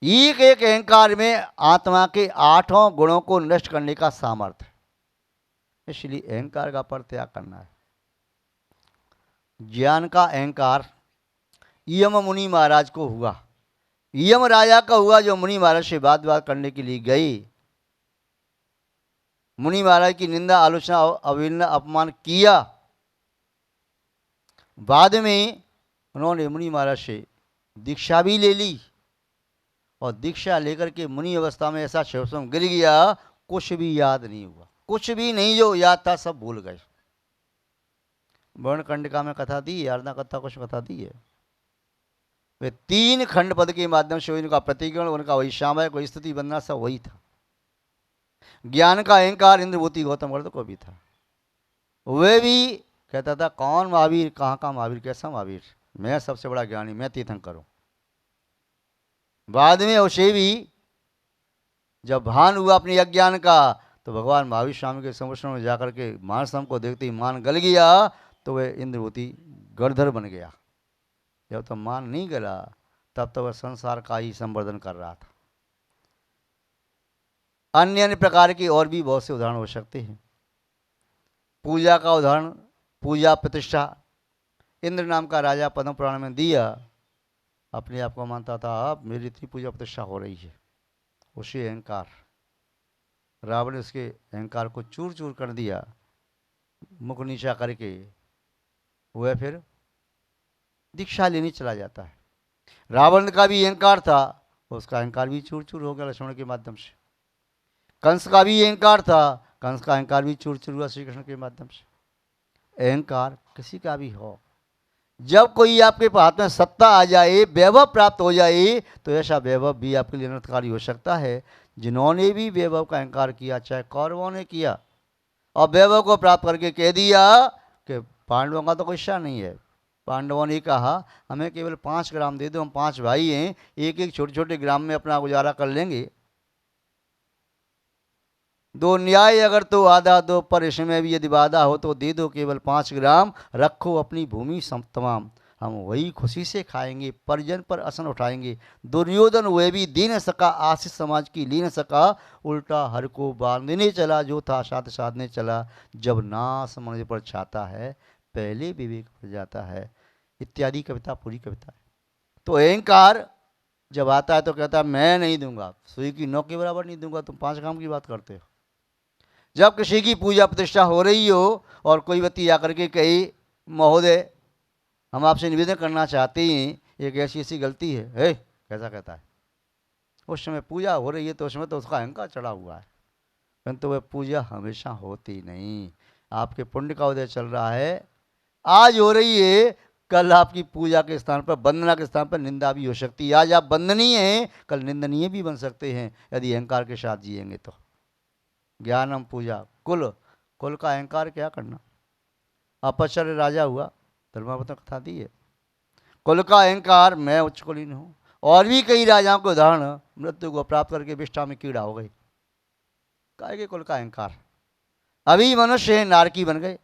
एक एक अहंकार में आत्मा के 8 गुणों को नष्ट करने का सामर्थ्य है। इसलिए अहंकार का परित्याग करना है। ज्ञान का अहंकार यम मुनि महाराज को हुआ। यम राजा का हुआ, जो मुनि महाराज से बात करने के लिए गए। मुनि महाराज की निंदा, आलोचना, अवहेलना, अपमान किया। बाद में उन्होंने मुनि महाराज से दीक्षा भी ले ली, और दीक्षा लेकर के मुनि अवस्था में ऐसा शिवसम गिर गया, कुछ भी याद नहीं हुआ, कुछ भी नहीं, जो याद था सब भूल गए। वर्ण कंडिका में कथा दी, आराधना कथा कुछ कथा दी है। वे 3 खंड पद के माध्यम से उनका प्रतिकरण, उनका वही सामयिक, वही स्थिति बनना, सब वही था। ज्ञान का अहंकार इंद्रभूति गौतम गर्द को भी था। वे भी कहता था कौन महावीर, कहाँ का महावीर, कैसा महावीर, मैं सबसे बड़ा ज्ञानी, मैं तीर्थंकर हूं। बाद में उसे भी जब भान हुआ अपने अज्ञान का, तो भगवान महावीर स्वामी के समर्षण में जाकर के मानसम को देखते ही मान गल गया, तो वह इंद्रभूति गणधर बन गया। जब तक मान नहीं गला तब तो वह संसार का ही संवर्धन कर रहा था। अन्य अन्य प्रकार की और भी बहुत से उदाहरण हो सकते हैं। पूजा का उदाहरण, पूजा प्रतिष्ठा। इंद्र नाम का राजा पद्म पुराण में दिया, अपने आप को मानता था अब मेरी इतनी पूजा प्रतिष्ठा हो रही है। उसी अहंकार, रावण ने उसके अहंकार को चूर चूर कर दिया, मुख नीचा करके वह फिर दीक्षा लेने चला जाता है। रावण का भी अहंकार था, उसका अहंकार भी चूर चूर हो गया लक्ष्मण के माध्यम से। कंस का भी अहंकार था, कंस का अहंकार भी चूर चूर हुआ श्री कृष्ण के माध्यम से। अहंकार किसी का भी हो, जब कोई आपके हाथ में सत्ता आ जाए, वैभव प्राप्त हो जाए, तो ऐसा वैभव भी आपके लिए अनर्थकारी हो सकता है। जिन्होंने भी वैभव का अहंकार किया, चाहे कौरवों ने किया, और वैभव को प्राप्त करके कह दिया कि पांडवों का तो कोई इच्छा नहीं है। पांडवों ने कहा हमें केवल 5 ग्राम दे दो, हम 5 भाई हैं, एक एक छोटे छोटे ग्राम में अपना गुजारा कर लेंगे। 2 न्याय अगर तो आधा दो, पर इसमें भी यदि वादा हो तो दे दो केवल 5 ग्राम, रखो अपनी भूमि तमाम, हम वही खुशी से खाएंगे, परिजन पर असन उठाएंगे। दुर्योधन वह भी दे न सका, आशीष समाज की ले न सका, उल्टा हर को बांधने चला, जो था साथ साधने चला। जब नाश मन पर छाता है, पहले विवेक पर जाता है। इत्यादि कविता, पूरी कविता है। तो अहंकार जब आता है तो कहता है मैं नहीं दूंगा, सुई की नोक के बराबर नहीं दूंगा, तुम 5 ग्राम की बात करते हो। जब किसी की पूजा प्रतिष्ठा हो रही हो और कोई व्यक्ति आकर के कहे महोदय हम आपसे निवेदन करना चाहते हैं, एक ऐसी ऐसी गलती है, कैसा कहता है। उस समय पूजा हो रही है तो उसमें तो उसका अहंकार चढ़ा हुआ है, परंतु वह पूजा हमेशा होती नहीं। आपके पुण्य का उदय चल रहा है, आज हो रही है, कल आपकी पूजा के स्थान पर, वंदना के स्थान पर निंदा भी हो सकती है। आज आप वंदनीय हैं, कल निंदनीय भी बन सकते हैं यदि अहंकार के साथ जिएंगे तो। ज्ञानम पूजा कुल, कुल का अहंकार क्या करना। अपचर्य राजा हुआ, धर्मावत कथा दी है। कुल का अहंकार, मैं उच्च कुलीन हूँ। और भी कई राजाओं के उदाहरण, मृत्यु को प्राप्त करके विष्ठा में कीड़ा हो गई, काय के कुल का अहंकार। अभी मनुष्य नारकी बन गए,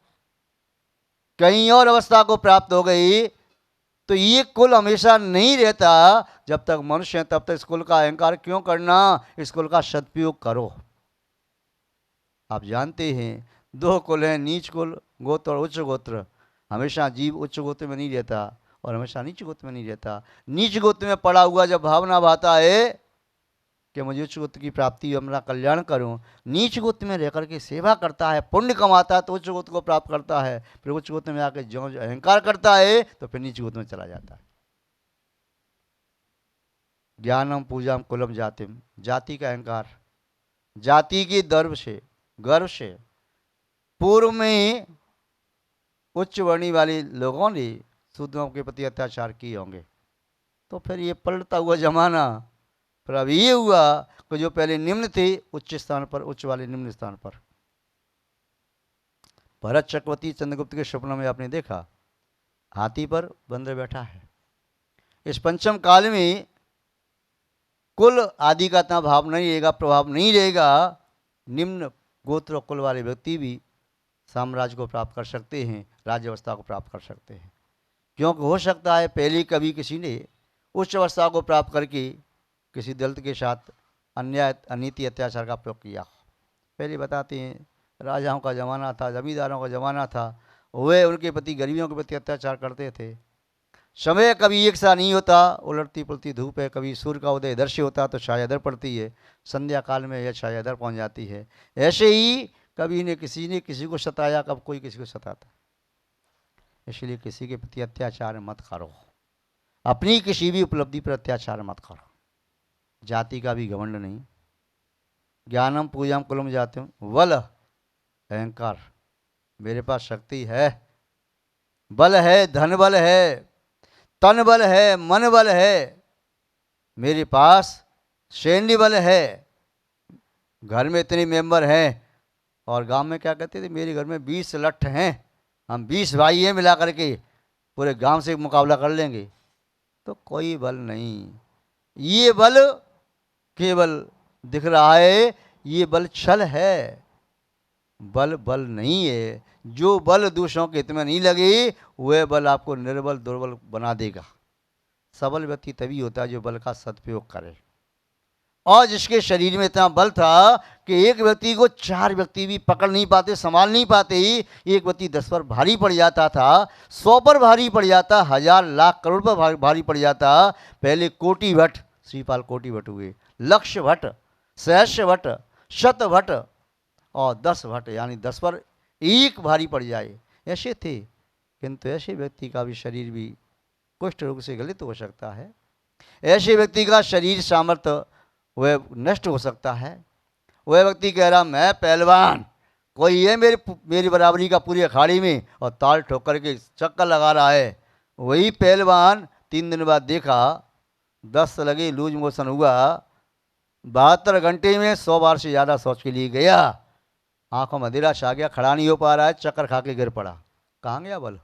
कहीं और अवस्था को प्राप्त हो गई। तो ये कुल हमेशा नहीं रहता, जब तक मनुष्य है तब तक इस कुल का अहंकार क्यों करना, इस कुल का सदुपयोग करो। आप जानते हैं 2 कुल हैं, नीच कुल गोत्र और उच्च गोत्र। हमेशा जीव उच्च गोत्र में नहीं रहता और हमेशा नीच गोत्र में नहीं रहता। नीच गोत्र में पड़ा हुआ जब भावना भाता है कि मुझे उच्च गोत्र की प्राप्ति हो, मेरा कल्याण करूं, नीच गोत्र में रह करके सेवा करता है, पुण्य कमाता है तो उच्च गोत्र को प्राप्त करता है। फिर उच्च गोत्र में आकर जो अहंकार करता है तो फिर नीच गोत्र में चला जाता है। ज्ञानम पूजाम कुलम जातिम, जाति का अहंकार, जाति की गर्व से पूर्व में उच्च वर्णी वाले लोगों ने शूद्रों के प्रति अत्याचार किए होंगे, तो फिर ये पलटता हुआ जमाना, फिर अब ये हुआ कि जो पहले निम्न थे उच्च स्थान पर, उच्च वाले निम्न स्थान पर। भरत चक्रवर्ती चंद्रगुप्त के स्वप्न में आपने देखा हाथी पर बंदर बैठा है। इस पंचम काल में कुल आदि का इतना भाव नहीं रहेगा, प्रभाव नहीं रहेगा। निम्न गोत्र कुल वाले व्यक्ति भी साम्राज्य को प्राप्त कर सकते हैं, राज्य अवस्था को प्राप्त कर सकते हैं। क्योंकि हो सकता है पहले कभी किसी ने उच्च अवस्था को प्राप्त करके किसी दलित के साथ अन्याय अनीति अत्याचार का प्रयोग किया। पहले बताते हैं राजाओं का ज़माना था, जमींदारों का ज़माना था, वे उनके प्रति गरीबों के प्रति अत्याचार करते थे। समय कभी एक सा नहीं होता, उलटती पुलती धूप है, कभी सूर्य का उदय इधर से होता तो छाया इधर पड़ती है, संध्या काल में यह छाया इधर पहुंच जाती है। ऐसे ही कभी ने किसी को सताया, कब कोई किसी को सताता। इसलिए किसी के प्रति अत्याचार मत करो, अपनी किसी भी उपलब्धि पर अत्याचार मत करो, जाति का भी घमंड नहीं। ज्ञानम पूजाम कुलम जातम बल अहंकार, मेरे पास शक्ति है, बल है, धन बल है, तन बल है, मन बल है, मेरे पास सैन्य बल है, घर में इतने मेंबर हैं। और गांव में क्या कहते थे, मेरे घर में 20 लट्ठ हैं, हम 20 भाई हैं, मिला करके पूरे गांव से मुकाबला कर लेंगे। तो कोई बल नहीं, ये बल केवल दिख रहा है, ये बल छल है, बल बल नहीं है। जो बल दूसरों के हित में नहीं लगे वह बल आपको निर्बल दुर्बल बना देगा। सबल व्यक्ति तभी होता है जो बल का सदुपयोग करे। और जिसके शरीर में इतना बल था कि एक व्यक्ति को 4 व्यक्ति भी पकड़ नहीं पाते, संभाल नहीं पाते, एक व्यक्ति 10 पर भारी पड़ जाता था, 100 पर भारी पड़ जाता, 1000 लाख करोड़ पर भारी पड़ जाता। पहले कोटि भट्ट, श्रीपाल कोटि भट्ट हुए, लक्ष्य भट्ट, सहस्र भट्ट, शत भट्ट और 10 भट्ट, यानी 10 पर एक भारी पड़ जाए, ऐसे थे। किंतु ऐसे व्यक्ति का भी शरीर भी कुष्ठ रोग से गलित हो सकता है, ऐसे व्यक्ति का शरीर सामर्थ्य वह नष्ट हो सकता है। वह व्यक्ति कह रहा मैं पहलवान, कोई है मेरी बराबरी का पूरी अखाड़ी में, और ताल ठोक करके चक्कर लगा रहा है। वही पहलवान 3 दिन बाद देखा, दस्त लगे, लूज मोशन हुआ, 72 घंटे में 100 बार से ज़्यादा शौच के लिए गया, आंखों में अंधेरा छा गया, खड़ा नहीं हो पा रहा है, चक्कर खा के गिर पड़ा। कहाँ गया बल?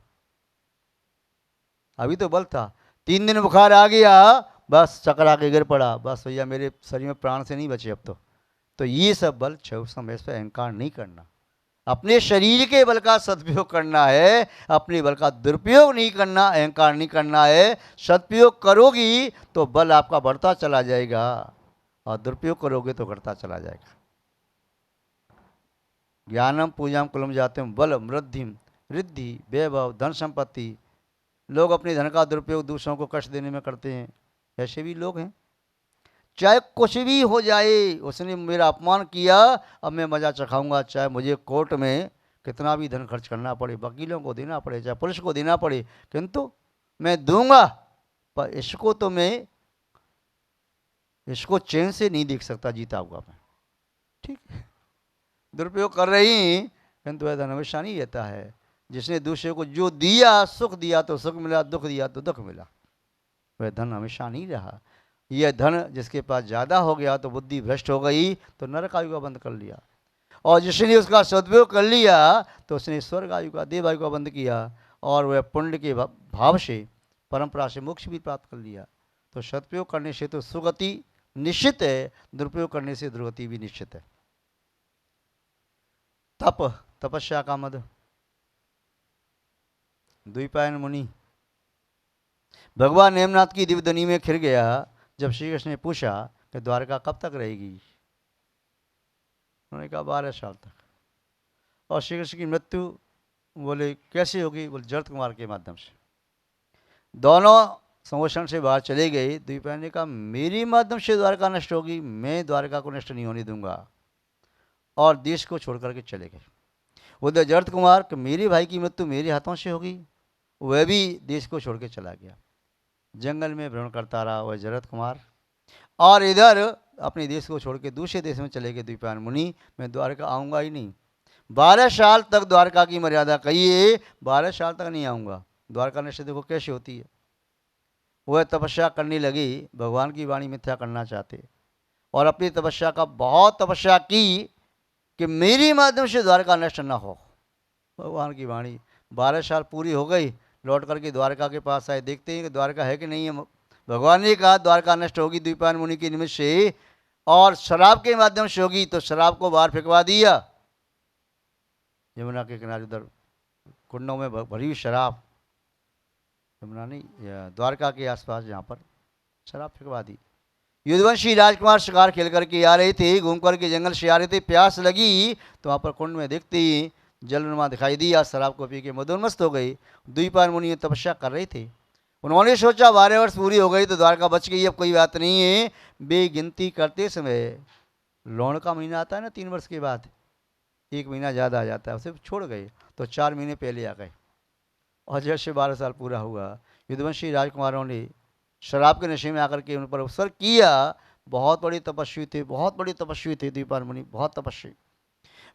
अभी तो बल था, 3 दिन बुखार आ गया, बस चक्कर आके गिर पड़ा, बस भैया मेरे शरीर में प्राण से नहीं बचे अब तो ये सब बल समय पर अहंकार नहीं करना, अपने शरीर के बल का सदुपयोग करना है, अपने बल का दुरुपयोग नहीं करना, अहंकार नहीं करना है। सदुपयोग करोगी तो बल आपका बढ़ता चला जाएगा, और दुरुपयोग करोगे तो घटता चला जाएगा। ज्ञानम पूजाम कुलम जाते बल वृद्धिम रिद्धि वैभव धन संपत्ति। लोग अपने धन का दुरुपयोग दूसरों को कष्ट देने में करते हैं, ऐसे भी लोग हैं। चाहे कुछ भी हो जाए, उसने मेरा अपमान किया, अब मैं मजा चखाऊंगा, चाहे मुझे कोर्ट में कितना भी धन खर्च करना पड़े, वकीलों को देना पड़े, चाहे पुलिस को देना पड़े, किंतु मैं दूंगा। पर इसको चैन से नहीं देख सकता जीता हुआ मैं, ठीक है। दुरुपयोग कर रही, किंतु वह धन हमेशा नहीं रहता है। जिसने दूसरे को जो दिया, सुख दिया तो सुख मिला, दुख दिया तो दुख मिला, वह धन हमेशा नहीं रहा। यह धन जिसके पास ज़्यादा हो गया तो बुद्धि भ्रष्ट हो गई, तो नरक आयु का बंद कर लिया, और जिसने उसका सदुपयोग कर लिया तो उसने स्वर्ग आयु का, देव आयु का बंद किया, और वह पुण्य के भाव से परंपरा से मोक्ष भी प्राप्त कर लिया। तो सदुपयोग करने से तो सुगति निश्चित है, दुरुपयोग करने से दुर्गति भी निश्चित है। तपस्या का मद। द्वैपायन मुनि भगवान नेमनाथ की दिव्यध्वनि में खिर गया जब श्री कृष्ण ने पूछा कि द्वारका कब तक रहेगी। उन्होंने कहा 12 साल तक। और श्री कृष्ण की मृत्यु बोले कैसे होगी, बोले जरत कुमार के माध्यम से। दोनों संवत्सरण से बाहर चले गए। द्वैपायन ने कहा मेरी माध्यम से द्वारका नष्ट होगी, मैं द्वारका को नष्ट नहीं होने दूंगा, और देश को छोड़ करके चले गए। बोले जरत कुमार कि मेरे भाई की मृत्यु मेरे हाथों से होगी, वह भी देश को छोड़ के चला गया, जंगल में भ्रमण करता रहा वह जरत कुमार। और इधर अपने देश को छोड़ के दूसरे देश में चले गए द्वैपायन मुनि, मैं द्वारका आऊँगा ही नहीं। 12 साल तक द्वारका की मर्यादा कहिए, 12 साल तक नहीं आऊँगा। द्वारका नष्ट देखो कैसे होती है। वह तपस्या करने लगी, भगवान की वाणी मिथ्या करना चाहते, और अपनी तपस्या का बहुत तपस्या की कि मेरी माध्यम से द्वारका नष्ट न हो। भगवान की वाणी 12 साल पूरी हो गई, लौट करके द्वारका के पास आए, देखते हैं कि द्वारका है कि नहीं है। भगवान ने कहा द्वारका नष्ट होगी द्वैपायन मुनि के निमित्त से, और शराब के माध्यम से होगी, तो शराब को बाहर फेंकवा दिया यमुना के किनारे, उधर कुंडों में भरी हुई शराब, यमुना नहीं द्वारका के आसपास जहाँ पर शराब फेंकवा दी। युद्धवंशी राजकुमार शिकार खेल करके आ रहे थे, घूम करके जंगल से आ रहे थे, प्यास लगी तो वहाँ पर कुंड में देखते ही जलनुमा दिखाई दिया, शराब को पी के मदोन्मस्त हो गई। द्विपायन मुनि तपस्या कर रहे थे। उन्होंने सोचा 12 वर्ष पूरी हो गई तो द्वारका बच गई, अब कोई बात नहीं है। बेगिनती करते समय लौण का महीना आता है ना, 3 वर्ष के बाद 1 महीना ज़्यादा आ जाता है, उसे छोड़ गए तो 4 महीने पहले आ गए। और जैसे 12 साल पूरा हुआ, युद्धवंशी राजकुमारों ने शराब के नशे में आकर के उन पर अवसर किया। बहुत बड़ी तपस्वी थे, बहुत बड़ी तपस्वी थे द्विपायन मुनि, बहुत तपस्वी।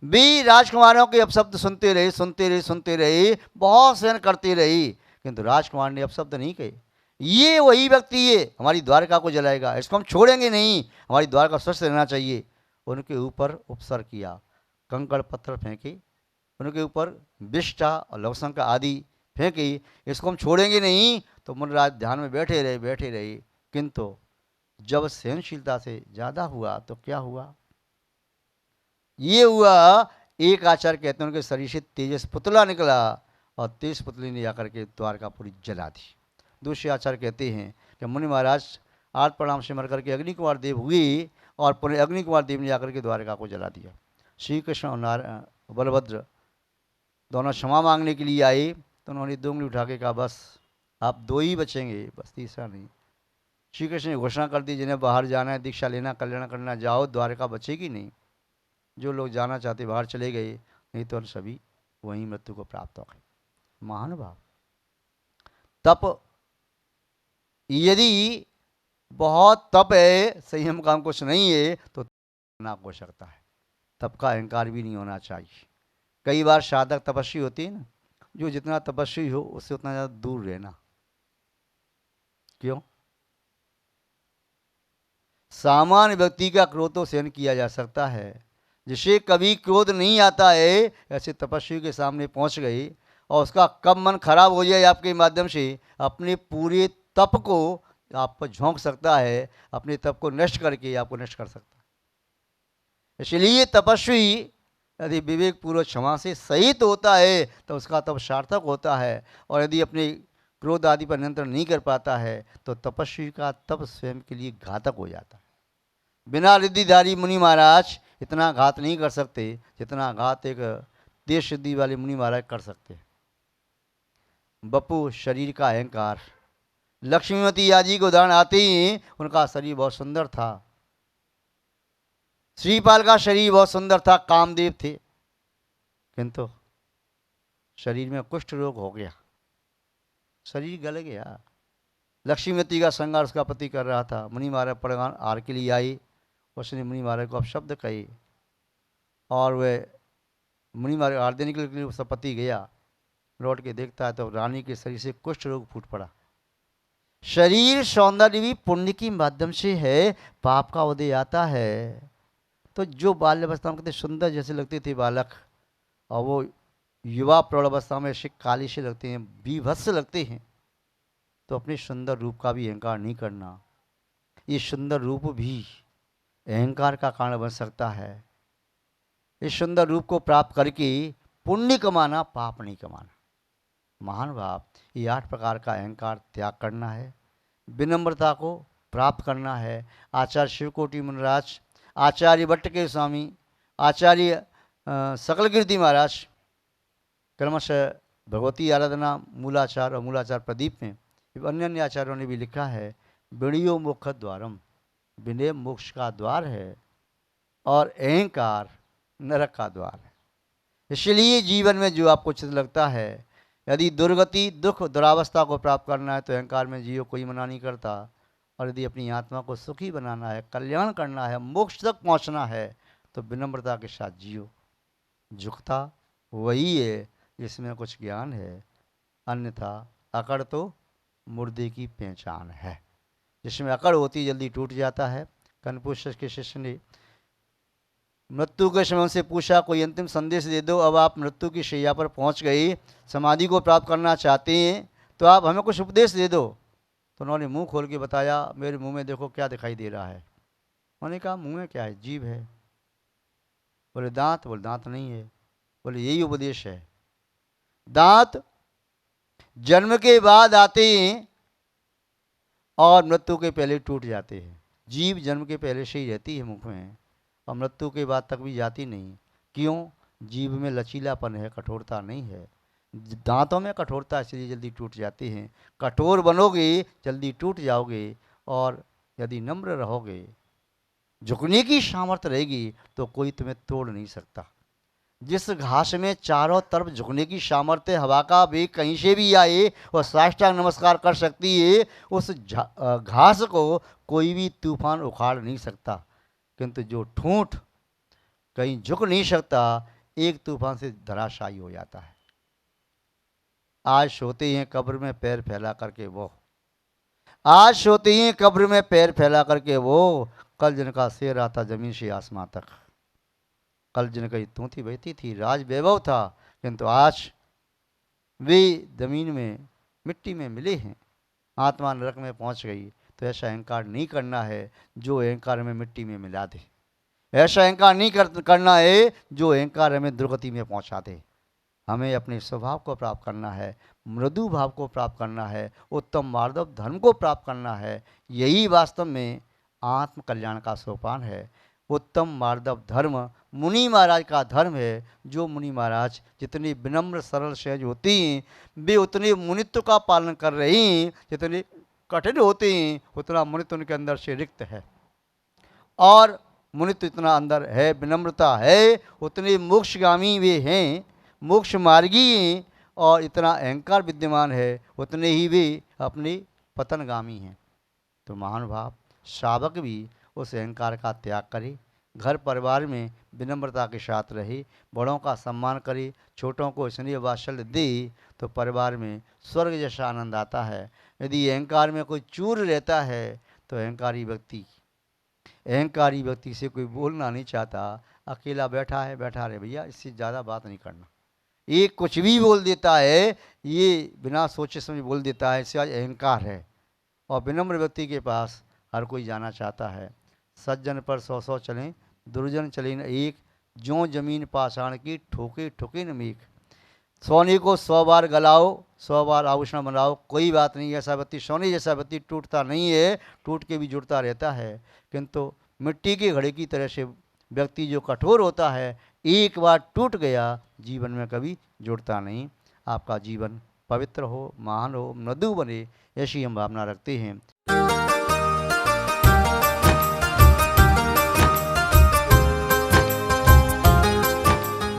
भी राजकुमारों के अपशब्द सुनते रहे, सुनते रहे, सुनते रहे, बहुत सहन करते रही, किंतु राजकुमार ने अपशब्द नहीं कहे। ये वही व्यक्ति है हमारी द्वारका को जलाएगा, इसको हम छोड़ेंगे नहीं, हमारी द्वारका स्वस्थ रहना चाहिए। उनके ऊपर उपसर किया, कंकड़ पत्थर फेंके, उनके ऊपर विष्ठा और लवशंका आदि फेंकी, इसको हम छोड़ेंगे नहीं। तो मुनराज ध्यान में बैठे रहे, बैठे रहे, किंतु जब सहनशीलता से ज़्यादा हुआ तो क्या हुआ? ये हुआ, एक आचार्य कहते हैं उनके शरीर से तेजस पुतला निकला और तेज पुतली ने जाकर के द्वारका पूरी जला दी। दूसरे आचार्य कहते हैं कि मुनि महाराज आठ प्रणाम से मर करके अग्नि कुमार देव हुए और पुनः अग्नि कुमार देव ने जाकर के द्वारका को जला दिया। श्री कृष्ण और बलभद्र दोनों क्षमा मांगने के लिए आए तो उन्होंने 2 उंगली उठा के कहा बस आप 2 ही बचेंगे, बस तीसरा नहीं। श्री कृष्ण ने घोषणा कर दी जिन्हें बाहर जाना है, दीक्षा लेना, कल्याण करना, जाओ, द्वारका बचेगी नहीं। जो लोग जाना चाहते बाहर चले गए, नहीं तो सभी वहीं मृत्यु को प्राप्त हो गए। महानुभाव, तप यदि बहुत तप है, संयम काम कुछ नहीं है तो ना हो सकता है। तप का अहंकार भी नहीं होना चाहिए। कई बार साधक तपस्वी होती है ना, जो जितना तपस्वी हो उससे उतना ज़्यादा दूर रहना। क्यों? सामान्य व्यक्ति का क्रोध तो सहन किया जा सकता है, जिसे कभी क्रोध नहीं आता है, ऐसे तपस्वी के सामने पहुंच गई और उसका कब मन खराब हो जाए आपके माध्यम से, अपने पूरे तप को आप पर झोंक सकता है, अपने तप को नष्ट करके आपको नष्ट कर सकता है। इसलिए तपस्वी यदि विवेक पूर्वक क्षमा से सहित होता है तो उसका तप सार्थक होता है, और यदि अपने क्रोध आदि पर नियंत्रण नहीं कर पाता है तो तपस्वी का तप स्वयं के लिए घातक हो जाता है। बिना रिद्धिधारी मुनि महाराज इतना घात नहीं कर सकते जितना घात एक देश सिद्धि वाले मुनि महाराज कर सकते हैं। बपू शरीर का अहंकार, लक्ष्मीवती याजी को उदाहरण आते ही उनका शरीर बहुत सुंदर था, श्रीपाल का शरीर बहुत सुंदर था, कामदेव थे, किंतु शरीर में कुष्ठ रोग हो गया, शरीर गल गया। लक्ष्मीवती का श्रृंगार उसका पति कर रहा था, मुनि महाराज परगान आर के लिए आई, उसने मुनि महाराज को अपशब्द कहे और वह मुनि महाराज आर देने के लिए उसका पति गया, लौट के देखता है तो रानी के शरीर से कुष्ठ रोग फूट पड़ा। शरीर सौंदर्य भी पुण्य के माध्यम से है, पाप का उदय आता है। तो जो बाल्य अवस्था में कितने सुंदर जैसे लगते थे बालक, और वो युवा प्रौढ़ अवस्था में ऐसे काली से लगते हैं, बीभत्स लगते हैं, तो अपने सुंदर रूप का भी अहंकार नहीं करना। ये सुंदर रूप भी अहंकार का कारण बन सकता है। इस सुंदर रूप को प्राप्त करके पुण्य कमाना, पाप नहीं कमाना। महान भाव, ये 8 प्रकार का अहंकार त्याग करना है, विनम्रता को प्राप्त करना है। आचार्य शिवकोटि मुनिराज, आचार्य भट्ट के स्वामी, आचार्य सकल कीर्ति महाराज, क्रमशः भगवती आराधना मूलाचार और मूलाचार प्रदीप में अन्य अन्य आचार्यों ने भी लिखा है, विनयो मोक्ष द्वारम, विनय मोक्ष का द्वार है और अहंकार नरक का द्वार है। इसलिए जीवन में जो आपको उचित लगता है, यदि दुर्गति दुख दुरावस्था को प्राप्त करना है तो अहंकार में जियो, कोई मना नहीं करता, और यदि अपनी आत्मा को सुखी बनाना है, कल्याण करना है, मोक्ष तक पहुंचना है तो विनम्रता के साथ जियो। झुकता वही है जिसमें कुछ ज्ञान है, अन्यथा अकड़ तो मुर्दे की पहचान है। जिसमें अकड़ होती जल्दी टूट जाता है। कन्फ्यूशियस के शिष्य ने मृत्यु के समय से पूछा, कोई अंतिम संदेश दे दो, अब आप मृत्यु की शैया पर पहुंच गई, समाधि को प्राप्त करना चाहते हैं तो आप हमें कुछ उपदेश दे दो। तो उन्होंने मुंह खोल के बताया, मेरे मुंह में देखो क्या दिखाई दे रहा है। उन्होंने कहा मुंह में क्या है? जीभ है। बोले दांत? बोले दांत नहीं है। बोले यही उपदेश है, दांत जन्म के बाद आते हैं और मृत्यु के पहले टूट जाते हैं, जीव जन्म के पहले से ही रहती है मुख में और मृत्यु के बाद तक भी जाती नहीं। क्यों? जीव में लचीलापन है, कठोरता नहीं है। दांतों में कठोरता इसलिए जल्दी टूट जाती हैं। कठोर बनोगे जल्दी टूट जाओगे, और यदि नम्र रहोगे, झुकने की सामर्थ्य रहेगी, तो कोई तुम्हें तोड़ नहीं सकता। जिस घास में चारों तरफ झुकने की सामर्थ्य, हवा का वेग कहीं से भी आए और साष्टांग नमस्कार कर सकती है, उस घास को कोई भी तूफान उखाड़ नहीं सकता। किंतु जो ठूंठ कहीं झुक नहीं सकता, एक तूफान से धराशायी हो जाता है। आज सोते हैं कब्र में पैर फैला करके वो, आज सोते हैं कब्र में पैर फैला करके वो, कल जिनका सिर आता जमीन से आसमां तक। कल जिनका तूती बहती थी, राज वैभव था, किंतु आज वे जमीन में मिट्टी में मिले हैं। आत्मा नरक में पहुंच गई। तो ऐसा अहंकार नहीं करना है जो अहंकार में मिट्टी में मिला दे। ऐसा अहंकार नहीं करना है जो अहंकार हमें दुर्गति में पहुंचा दे। हमें अपने स्वभाव को प्राप्त करना है, मृदु भाव को प्राप्त करना है, उत्तम मार्दव धर्म को प्राप्त करना है। यही वास्तव में आत्म कल्याण का सोपान है। उत्तम मार्दव धर्म मुनि महाराज का धर्म है। जो मुनि महाराज जितने विनम्र सरल सहज होती हैं, वे उतने मुनित्व का पालन कर रही हैं। जितने कठिन होते हैं, उतना मुनित्व उनके अंदर से रिक्त है। और मुनित्व इतना अंदर है, विनम्रता है, उतने मोक्षगामी वे हैं, मोक्ष मार्गी हैं। और इतना अहंकार विद्यमान है, उतने ही वे अपने पतनगामी हैं। तो महानुभाव श्रावक भी उस अहंकार का त्याग करे, घर परिवार में विनम्रता के साथ रहे, बड़ों का सम्मान करे, छोटों को स्नेह वात्सल्य दे, तो परिवार में स्वर्ग जैसा आनंद आता है। यदि अहंकार में कोई चूर रहता है, तो अहंकारी व्यक्ति से कोई बोलना नहीं चाहता। अकेला बैठा है, बैठा रहे भैया, इससे ज़्यादा बात नहीं करना। ये कुछ भी बोल देता है, ये बिना सोचे समझे बोल देता है, इससे आज अहंकार है। और विनम्र व्यक्ति के पास हर कोई जाना चाहता है। सज्जन पर 100 चलें, दुर्जन चले न एक, जो जमीन पाषाण की ठोके ठोके न मीक। सोने को 100 बार गलाओ, 100 बार आभूषण बनाओ, कोई बात नहीं। ऐसा व्यक्ति, सोने जैसा व्यक्ति टूटता नहीं है, टूट के भी जुड़ता रहता है। किंतु मिट्टी के घड़े की तरह से व्यक्ति जो कठोर होता है, एक बार टूट गया, जीवन में कभी जुड़ता नहीं। आपका जीवन पवित्र हो, महान हो, मृदु बने, ऐसी हम भावना रखते हैं।